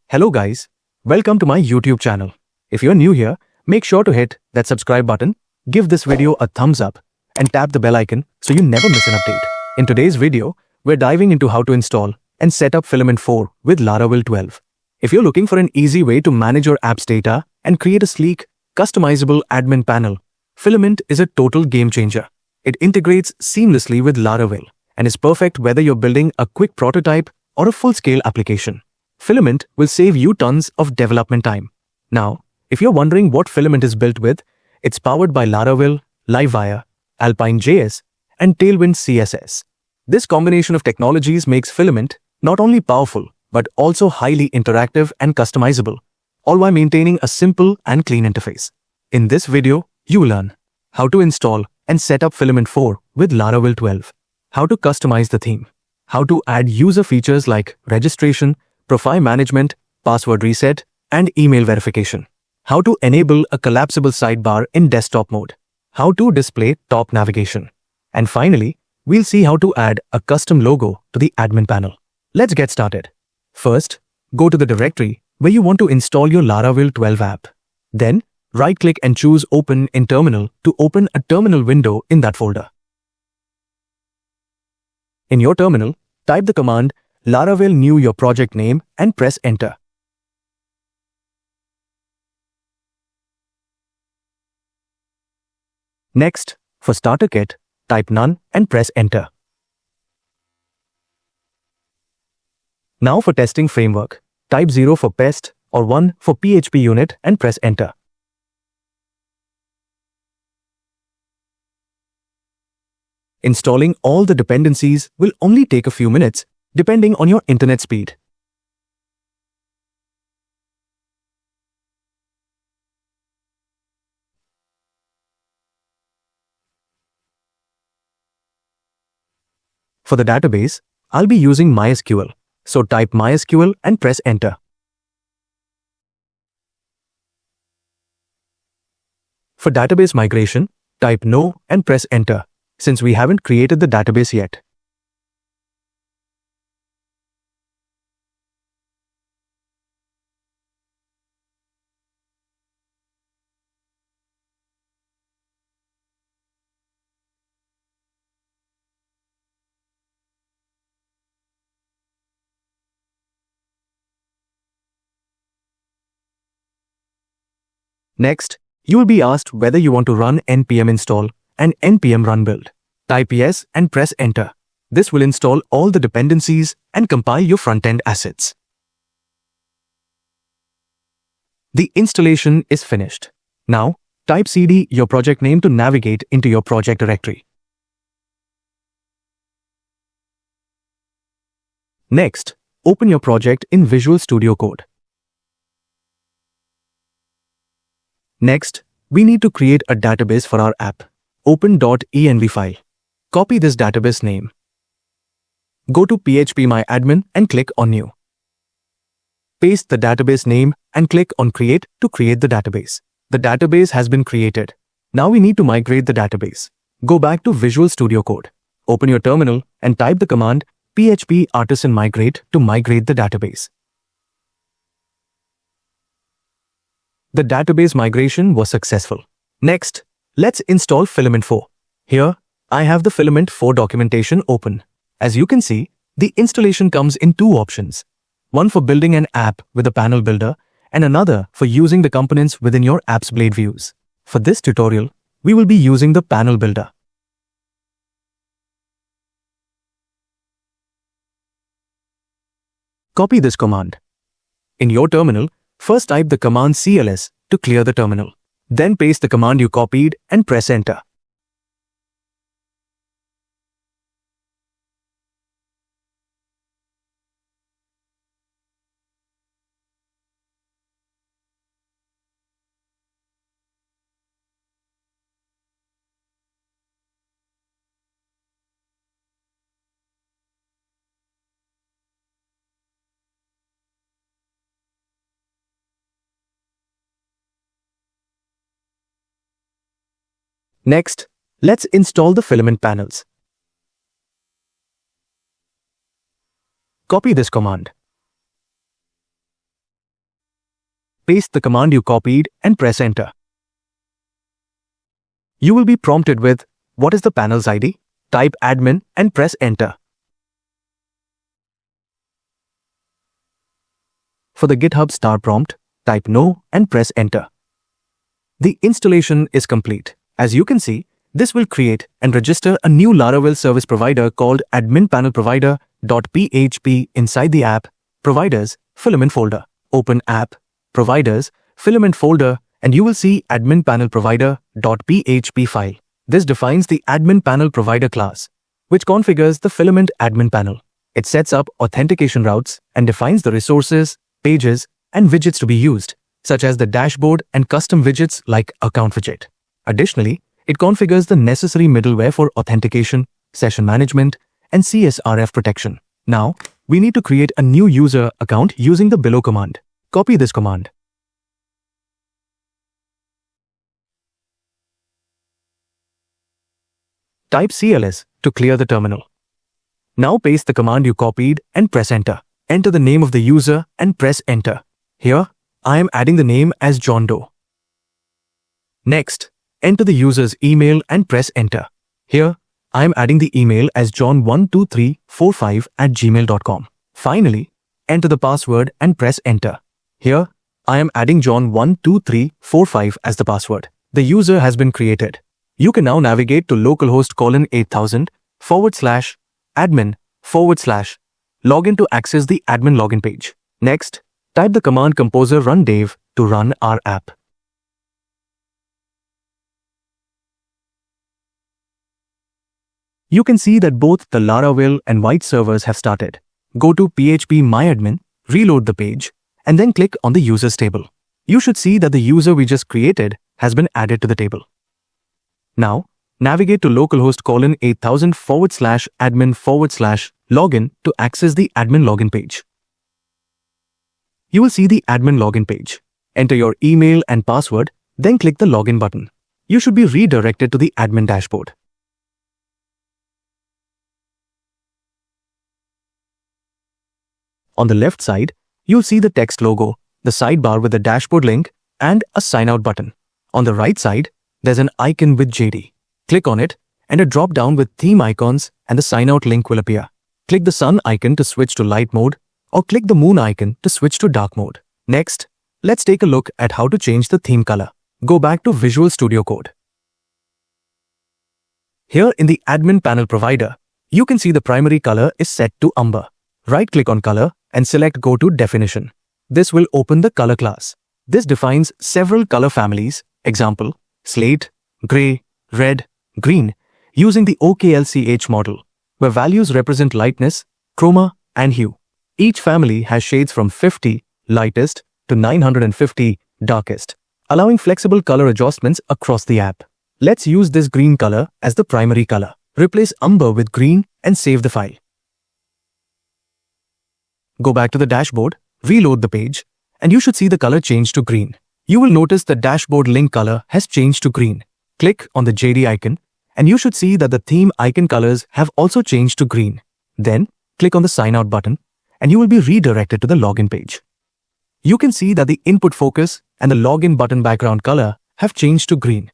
Hello guys, welcome to my YouTube channel. If you're new here, make sure to hit that subscribe button, give this video a thumbs up, and tap the bell icon so you never miss an update. In today's video, we're diving into how to install and set up Filament 4 with Laravel 12. If you're looking for an easy way to manage your app's data and create a sleek, customizable admin panel, Filament is a total game changer. It integrates seamlessly with Laravel and is perfect whether you're building a quick prototype or a full-scale application. Filament will save you tons of development time. Now, if you're wondering what Filament is built with, it's powered by Laravel, Livewire, Alpine.js, and Tailwind CSS. This combination of technologies makes Filament not only powerful, but also highly interactive and customizable, all while maintaining a simple and clean interface. In this video, you will learn how to install and set up Filament 4 with Laravel 12, how to customize the theme, how to add user features like registration, profile management, password reset, and email verification, how to enable a collapsible sidebar in desktop mode, how to display top navigation, and finally, we'll see how to add a custom logo to the admin panel. Let's get started. First, go to the directory where you want to install your Laravel 12 app. Then, right-click and choose Open in Terminal to open a terminal window in that folder. In your terminal, type the command Laravel new your project name and press Enter. Next, for Starter Kit, type None and press Enter. Now for Testing Framework, type 0 for PEST or 1 for PHP unit and press Enter. Installing all the dependencies will only take a few minutes, depending on your internet speed. For the database, I'll be using MySQL, so type MySQL and press Enter. For database migration, type No and press Enter, since we haven't created the database yet. Next, you will be asked whether you want to run npm install and npm run build. Type yes and press Enter. This will install all the dependencies and compile your front-end assets. The installation is finished. Now, type cd your project name to navigate into your project directory. Next, open your project in Visual Studio Code. Next, we need to create a database for our app. Open.env file. Copy this database name. Go to phpMyAdmin and click on New. Paste the database name and click on Create to create the database. The database has been created. Now we need to migrate the database. Go back to Visual Studio Code. Open your terminal and type the command php-artisan-migrate to migrate the database. The database migration was successful. Next, let's install Filament 4. Here, I have the Filament 4 documentation open. As you can see, the installation comes in two options. One for building an app with a panel builder, and another for using the components within your app's blade views. For this tutorial, we will be using the panel builder. Copy this command. In your terminal, first type the command cls to clear the terminal. Then paste the command you copied and press Enter. Next, let's install the Filament panels. Copy this command. paste the command you copied and press enter. You will be prompted with, "What is the panel's ID?" Type admin and press enter. For the GitHub star prompt, type no and press enter. The installation is complete. As you can see, this will create and register a new Laravel service provider called adminpanelprovider.php inside the app, providers, Filament folder. Open app, providers, Filament folder, and you will see adminpanelprovider.php file. This defines the admin panel provider class, which configures the Filament admin panel. It sets up authentication routes and defines the resources, pages, and widgets to be used, such as the dashboard and custom widgets like account widget. Additionally, it configures the necessary middleware for authentication, session management, and CSRF protection. Now, we need to create a new user account using the below command. Copy this command. Type CLS to clear the terminal. Now paste the command you copied and press enter. Enter the name of the user and press enter. Here, I am adding the name as John Doe. Next, enter the user's email and press enter. Here, I am adding the email as john12345@gmail.com. Finally, enter the password and press enter. Here, I am adding john12345 as the password. The user has been created. You can now navigate to localhost:8000/admin/login to access the admin login page. Next, type the command composer run dev to run our app. You can see that both the Laravel and White servers have started. Go to php-myadmin, reload the page, and then click on the users table. You should see that the user we just created has been added to the table. Now, navigate to localhost:8000/admin/login to access the admin login page. You will see the admin login page. Enter your email and password, then click the login button. You should be redirected to the admin dashboard. On the left side, you'll see the text logo, the sidebar with the dashboard link, and a sign out button. On the right side, there's an icon with JD. Click on it, and a drop-down with theme icons and the sign out link will appear. Click the sun icon to switch to light mode, or click the moon icon to switch to dark mode. Next, let's take a look at how to change the theme color. Go back to Visual Studio Code. Here in the admin panel provider, you can see the primary color is set to umber. Right-click on color and select Go to Definition. This will open the color class. This defines several color families, example, slate, gray, red, green, using the OKLCH model, where values represent lightness, chroma, and hue. Each family has shades from 50, lightest, to 950, darkest, allowing flexible color adjustments across the app. Let's use this green color as the primary color. Replace umber with green and save the file. Go back to the dashboard, reload the page, and you should see the color change to green. You will notice the dashboard link color has changed to green. Click on the JD icon, and you should see that the theme icon colors have also changed to green. Then, click on the sign out button, and you will be redirected to the login page. You can see that the input focus and the login button background color have changed to green.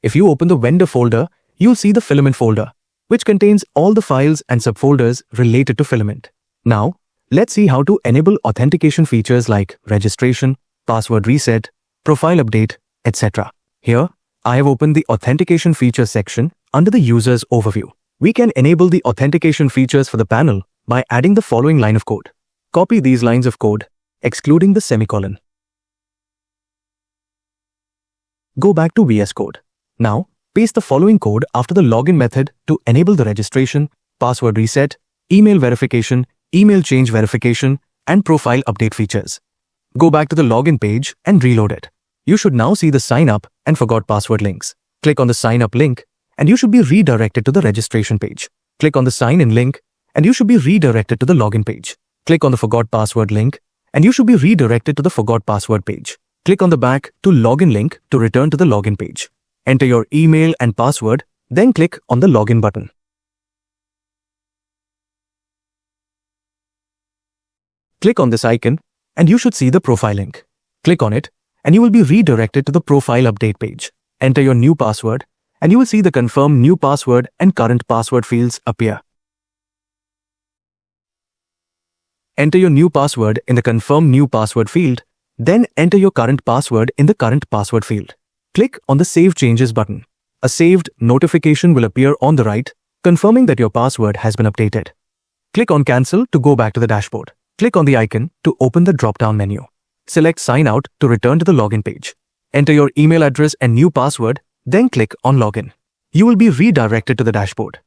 If you open the vendor folder, you'll see the Filament folder, which contains all the files and subfolders related to Filament. Now, let's see how to enable authentication features like registration, password reset, profile update, etc. Here, I have opened the authentication features section under the user's overview. We can enable the authentication features for the panel by adding the following line of code. Copy these lines of code, excluding the semicolon. Go back to VS Code. Now, paste the following code after the login method to enable the registration, password reset, email verification, email change verification, and profile update features. Go back to the login page and reload it. You should now see the sign up and forgot password links. Click on the sign up link, and you should be redirected to the registration page. Click on the sign in link, and you should be redirected to the login page. Click on the forgot password link, and you should be redirected to the forgot password page. Click on the back to login link to return to the login page. Enter your email and password, then click on the login button. Click on this icon, and you should see the profile link. Click on it, and you will be redirected to the profile update page. Enter your new password, and you will see the confirm new password and current password fields appear. Enter your new password in the confirm new password field, then enter your current password in the current password field. Click on the Save Changes button. A saved notification will appear on the right, confirming that your password has been updated. Click on Cancel to go back to the dashboard. Click on the icon to open the drop-down menu. Select Sign Out to return to the login page. Enter your email address and new password, then click on Login. You will be redirected to the dashboard.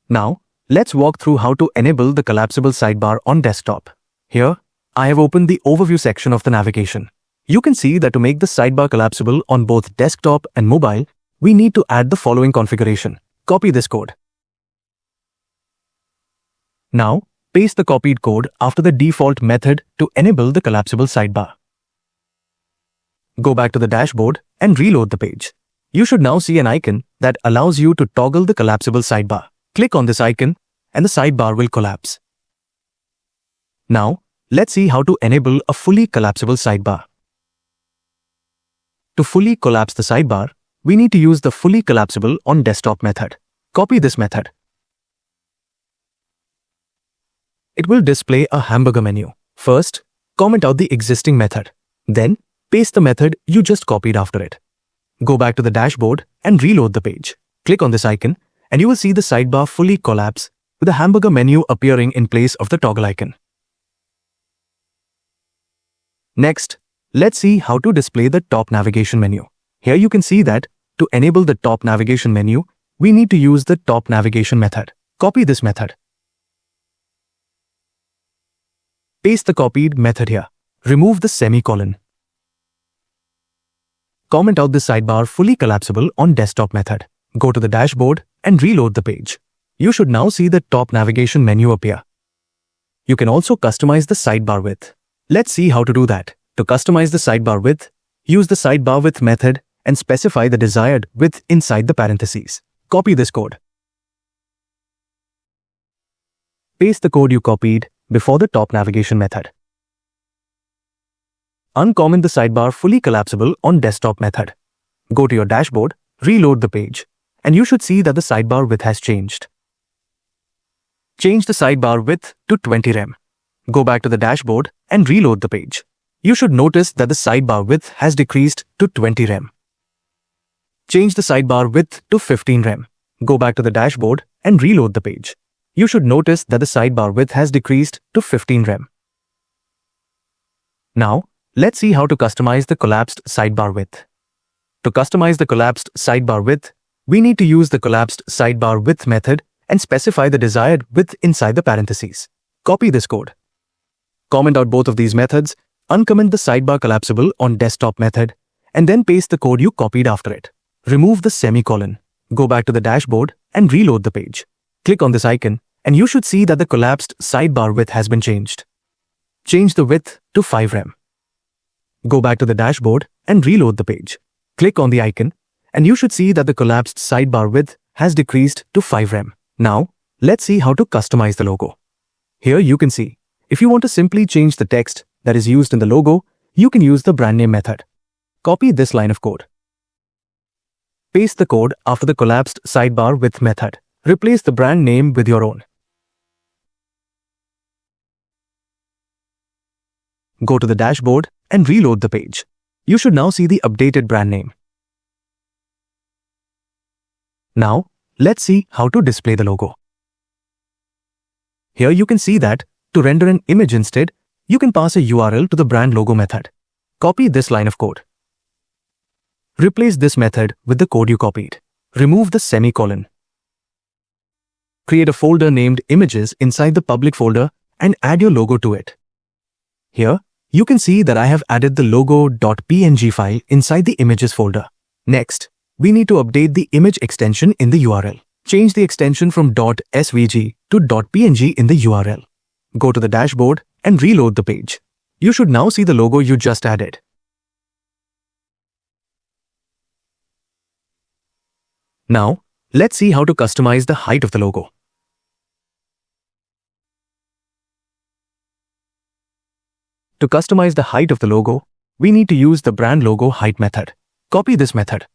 Now, let's walk through how to enable the collapsible sidebar on desktop. Here, I have opened the Overview section of the navigation. You can see that to make the sidebar collapsible on both desktop and mobile, we need to add the following configuration. Copy this code. Now, paste the copied code after the default method to enable the collapsible sidebar. Go back to the dashboard and reload the page. You should now see an icon that allows you to toggle the collapsible sidebar. Click on this icon and the sidebar will collapse. Now, let's see how to enable a fully collapsible sidebar. To fully collapse the sidebar, we need to use the fully collapsible on desktop method. Copy this method. It will display a hamburger menu. First, comment out the existing method. Then, paste the method you just copied after it. Go back to the dashboard and reload the page. Click on this icon and you will see the sidebar fully collapse with the hamburger menu appearing in place of the toggle icon. Next, let's see how to display the top navigation menu. Here you can see that to enable the top navigation menu, we need to use the top navigation method. Copy this method. Paste the copied method here. Remove the semicolon. Comment out the sidebar fully collapsible on desktop method. Go to the dashboard and reload the page. You should now see the top navigation menu appear. You can also customize the sidebar width. Let's see how to do that. To customize the sidebar width, use the sidebar width method and specify the desired width inside the parentheses. Copy this code. Paste the code you copied before the top navigation method. Uncomment the sidebar fully collapsible on desktop method. Go to your dashboard, reload the page, and you should see that the sidebar width has changed. Change the sidebar width to 20 rem. Go back to the dashboard and reload the page. You should notice that the sidebar width has decreased to 20 rem. Change the sidebar width to 15 rem. Go back to the dashboard and reload the page. You should notice that the sidebar width has decreased to 15 rem. Now, let's see how to customize the collapsed sidebar width. To customize the collapsed sidebar width, we need to use the collapsed sidebar width method and specify the desired width inside the parentheses. Copy this code. Comment out both of these methods, uncomment the sidebar collapsible on desktop method, and then paste the code you copied after it. Remove the semicolon. Go back to the dashboard and reload the page. Click on this icon, and you should see that the collapsed sidebar width has been changed. Change the width to 5 rem. Go back to the dashboard and reload the page. Click on the icon, and you should see that the collapsed sidebar width has decreased to 5 rem. Now, let's see how to customize the logo. Here you can see, if you want to simply change the text that is used in the logo, you can use the brand name method. Copy this line of code. Paste the code after the collapsed sidebar width method. Replace the brand name with your own. Go to the dashboard and reload the page. You should now see the updated brand name. Now, let's see how to display the logo. Here you can see that to render an image instead, you can pass a URL to the brand logo method. Copy this line of code. Replace this method with the code you copied. Remove the semicolon. Create a folder named Images inside the public folder and add your logo to it. Here, you can see that I have added the logo.png file inside the Images folder. Next, we need to update the image extension in the URL. Change the extension from .svg to .png in the URL. Go to the dashboard and reload the page. You should now see the logo you just added. Now, let's see how to customize the height of the logo. To customize the height of the logo, we need to use the brand logo height method. Copy this method.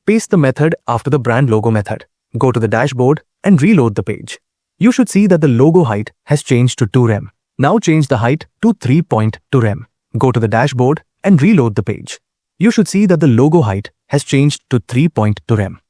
Paste the method after the brand logo method. Go to the dashboard and reload the page. You should see that the logo height has changed to 2 rem. Now change the height to 3.2 rem. Go to the dashboard and reload the page. You should see that the logo height has changed to 3.2 rem.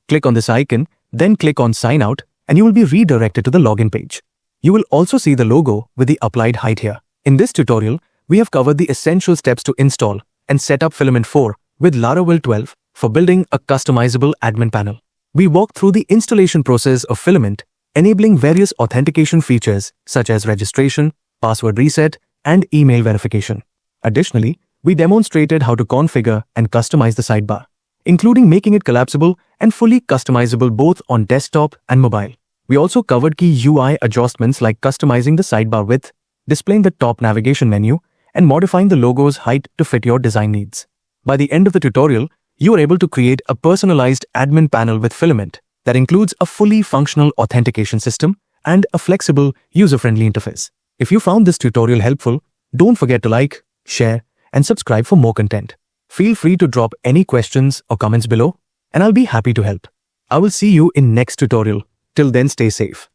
Click on this icon, then click on Sign Out, and you will be redirected to the login page. You will also see the logo with the applied height here. In this tutorial, we have covered the essential steps to install and set up Filament 4 with Laravel 12 for building a customizable admin panel. We walked through the installation process of Filament, enabling various authentication features such as registration, password reset, and email verification. Additionally, we demonstrated how to configure and customize the sidebar, including making it collapsible and fully customizable both on desktop and mobile. We also covered key UI adjustments like customizing the sidebar width, displaying the top navigation menu, and modifying the logo's height to fit your design needs. By the end of the tutorial, you are able to create a personalized admin panel with Filament that includes a fully functional authentication system and a flexible, user-friendly interface. If you found this tutorial helpful, don't forget to like, share, and subscribe for more content. Feel free to drop any questions or comments below, and I'll be happy to help. I will see you in next tutorial. Till then, stay safe.